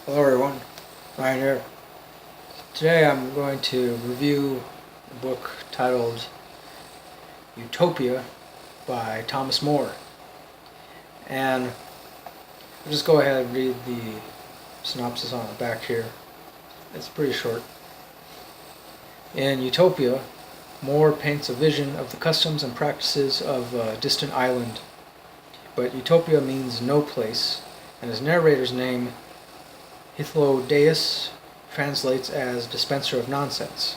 Hello everyone, Ryan here. Today I'm going to review a book titled Utopia by Thomas More. And I'll just go ahead and read the synopsis on the back here. It's pretty short. In Utopia, More paints a vision of the customs and practices of a distant island. But Utopia means no place, and his narrator's name, Hythlodaeus, translates as dispenser of nonsense.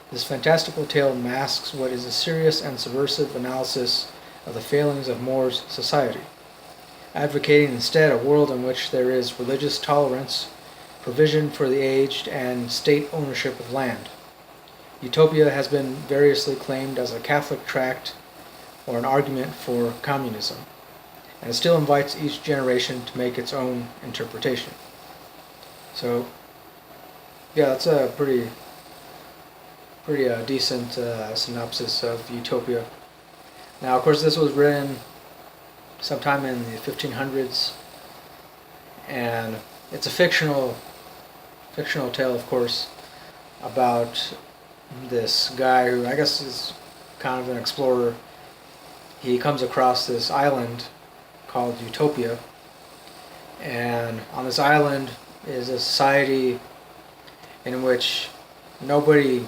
This fantastical tale masks what is a serious and subversive analysis of the failings of More's society, advocating instead a world in which there is religious tolerance, provision for the aged, and state ownership of land. Utopia has been variously claimed as a Catholic tract or an argument for communism, and it still invites each generation to make its own interpretation. So, yeah, that's a pretty decent synopsis of Utopia. Now, of course, this was written sometime in the 1500s, and it's a fictional tale, of course, about this guy who I guess is kind of an explorer. He comes across this island called Utopia, and on this island is a society in which nobody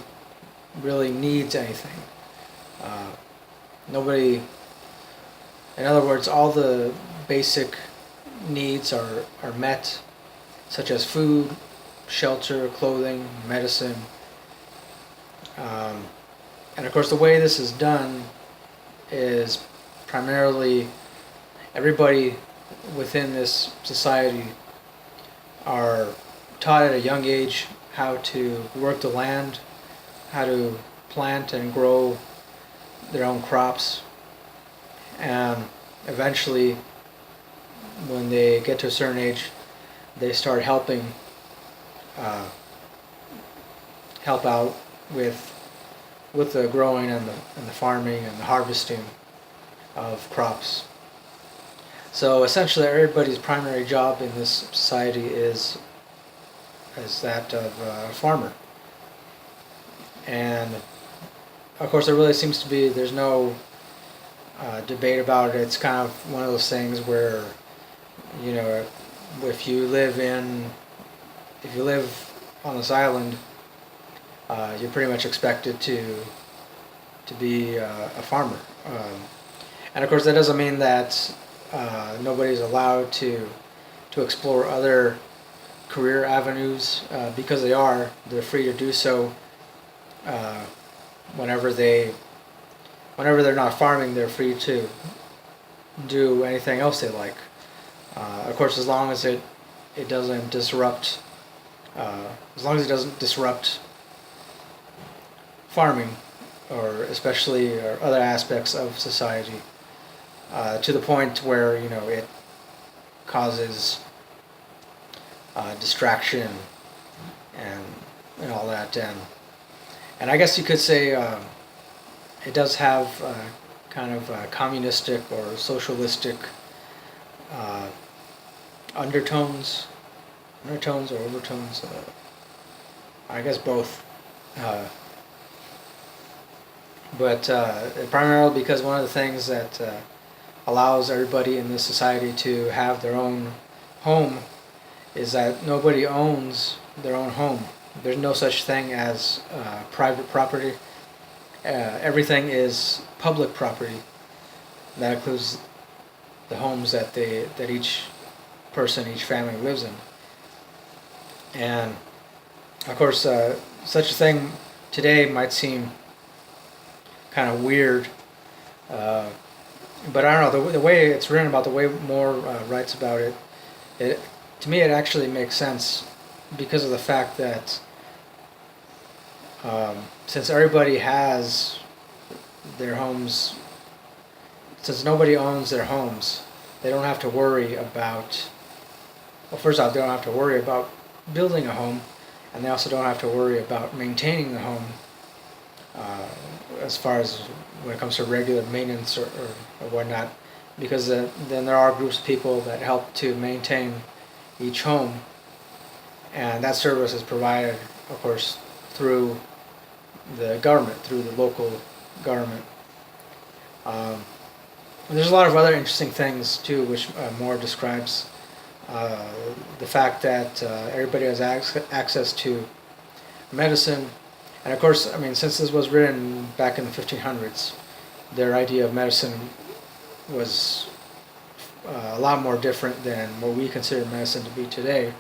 really needs anything. Nobody, in other words, all the basic needs are met, such as food, shelter, clothing, medicine. And of course, the way this is done is primarily everybody within this society are taught at a young age how to work the land, how to plant and grow their own crops, and eventually, when they get to a certain age, they start help out with the growing and the farming and the harvesting of crops. So essentially, everybody's primary job in this society is that of a farmer. And of course, there really seems to be, there's no debate about it. It's kind of one of those things where, you know, if you live on this island, you're pretty much expected to be a farmer. And of course, that doesn't mean that nobody's allowed to explore other career avenues, because they're free to do so. Whenever they're not farming, they're free to do anything else they like. Of course, as long as it doesn't disrupt, farming, or especially or other aspects of society, to the point where it causes distraction and all that, and I guess you could say it does have kind of communistic or socialistic undertones or overtones. I guess both. But primarily because one of the things that allows everybody in this society to have their own home is that nobody owns their own home. There's no such thing as private property. Everything is public property. That includes the homes that each person, each family lives in. And of course, such a thing today might seem kind of weird, but I don't know, the way it's written about, the way Moore writes about it, to me it actually makes sense, because of the fact that since everybody has their homes, since nobody owns their homes, they don't have to worry about, well, first off, they don't have to worry about building a home, and they also don't have to worry about maintaining the home, as far as when it comes to regular maintenance or whatnot, because then there are groups of people that help to maintain each home, and that service is provided, of course, through the government, through the local government. There's a lot of other interesting things too, which Moore describes the fact that everybody has access to medicine, and of course, I mean, since this was written back in the 1500s, their idea of medicine was a lot more different than what we consider medicine to be today.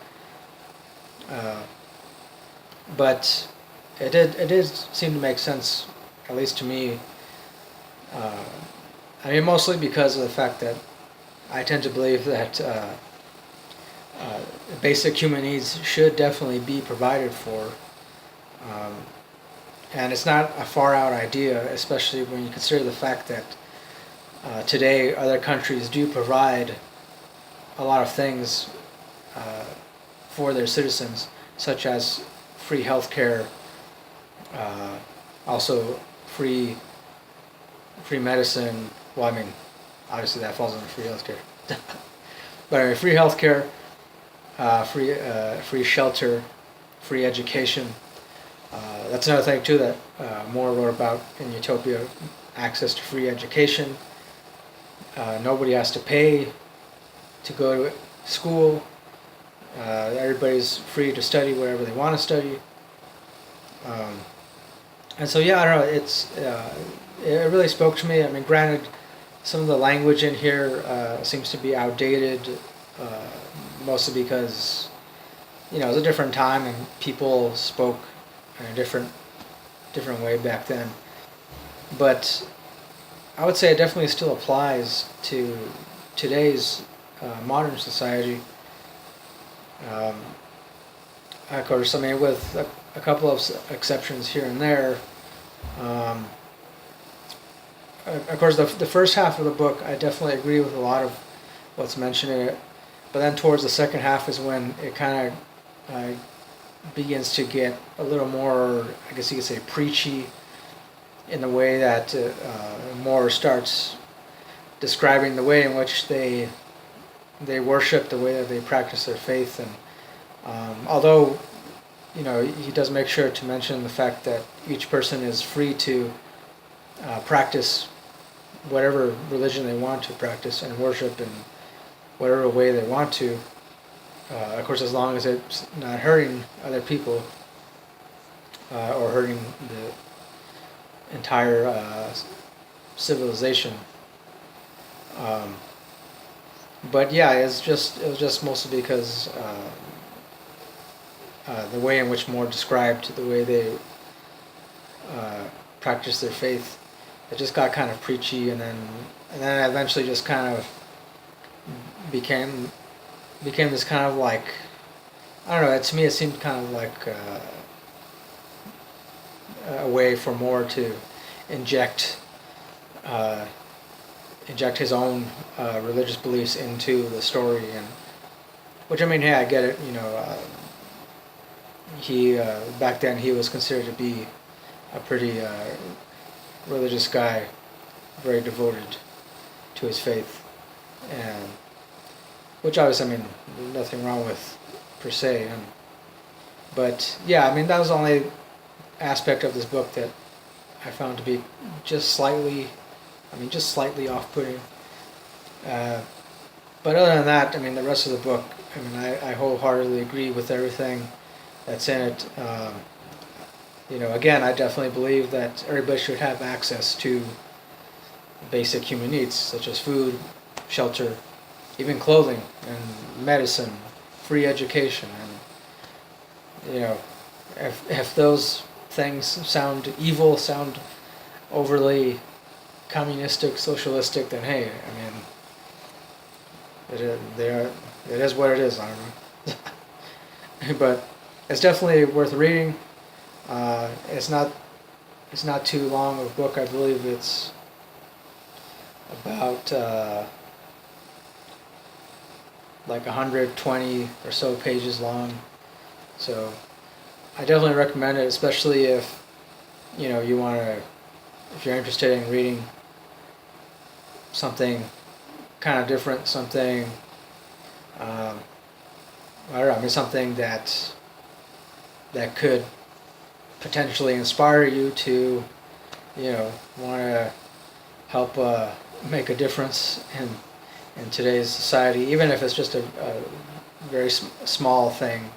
But it did seem to make sense, at least to me. I mean, mostly because of the fact that I tend to believe that basic human needs should definitely be provided for. And it's not a far out idea, especially when you consider the fact that today other countries do provide a lot of things for their citizens, such as free healthcare, also free medicine. Well, I mean, obviously that falls under free healthcare. But anyway, free healthcare, free shelter, free education. That's another thing too that Moore wrote about in Utopia: access to free education. Nobody has to pay to go to school. Everybody's free to study wherever they want to study. And so, yeah, I don't know. It really spoke to me. I mean, granted, some of the language in here seems to be outdated, mostly because it was a different time and people spoke in a different way back then. But I would say it definitely still applies to today's modern society. Of course, I mean, with a couple of exceptions here and there. Of course, the first half of the book, I definitely agree with a lot of what's mentioned in it. But then towards the second half is when it kind of begins to get a little more, I guess you could say, preachy, in the way that Moore starts describing the way in which they worship, the way that they practice their faith. And although he does make sure to mention the fact that each person is free to practice whatever religion they want to practice and worship in whatever way they want to, of course, as long as it's not hurting other people or hurting the entire civilization. But yeah, it was just mostly because the way in which Moore described the way they practice their faith, it just got kind of preachy, and then it eventually just kind of became this kind of like, I don't know. To me, it seemed kind of like a way for Moore to inject his own religious beliefs into the story, and which, I mean, hey, I get it. He back then he was considered to be a pretty religious guy, very devoted to his faith, and which obviously, I mean, nothing wrong with per se. But yeah, I mean, that was the only aspect of this book that I found to be just slightly off-putting. But other than that, I mean, the rest of the book, I mean, I wholeheartedly agree with everything that's in it. Again, I definitely believe that everybody should have access to basic human needs, such as food, shelter, even clothing and medicine, free education. And if those things sound evil, sound overly communistic, socialistic, then hey, I mean, it is what it is. I don't know. But it's definitely worth reading. It's not too long of a book. I believe it's about like 120 or so pages long. So I definitely recommend it, especially if if you're interested in reading something kind of different, something I don't know, I mean, something that that could potentially inspire you to, want to help make a difference in today's society, even if it's just a very small thing.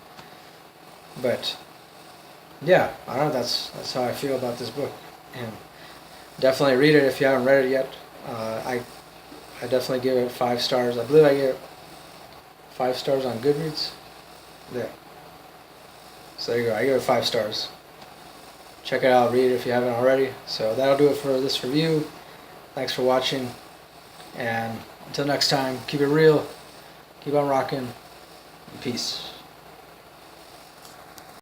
But yeah, I don't know. That's how I feel about this book, and definitely read it if you haven't read it yet. I definitely give it 5 stars. I believe I gave it 5 stars on Goodreads. Yeah. So there you go. I give it 5 stars. Check it out. Read it if you haven't already. So that'll do it for this review. Thanks for watching. And until next time, keep it real. Keep on rocking. Peace.